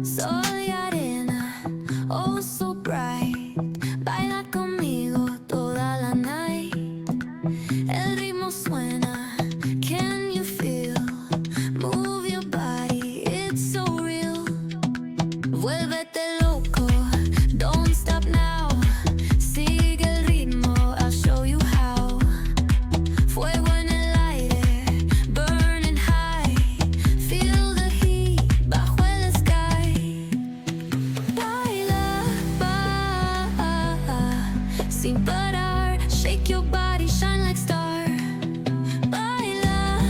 Soy arena, oh so bright. Baila conmigo toda la night. El ritmo suena, can you feel? Move your body, it's so real. Vuélvete loco, don't stop now. Sigue el ritmo, I'll show you how. Fuego en el aire, burning high. Feel the heat bajo el sky. Baila, sin parar. Shake your body, shine like star. Baila,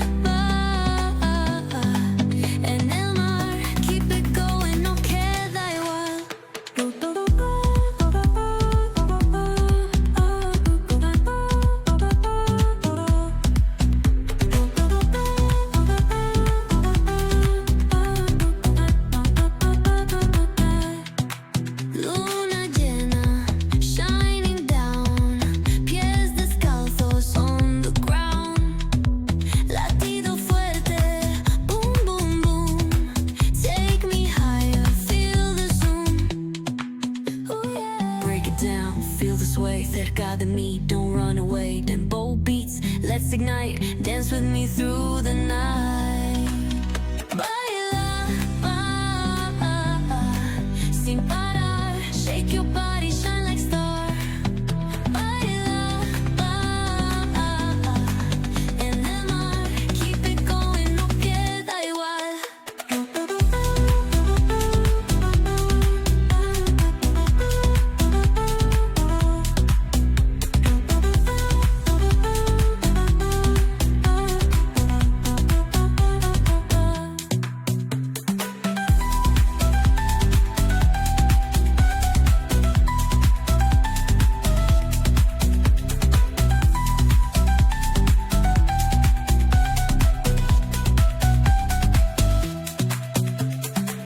en el mar. Keep it going, no queda igual. Luna llena, shining down. Pies descalzos on the ground. Latido fuerte, boom, boom, boom. Take me higher, feel the zoom. Ooh, yeah. Break it down, feel the sway. Cerca de mí, don't run away. Tempo beats, let's ignite. Dance with me through the night.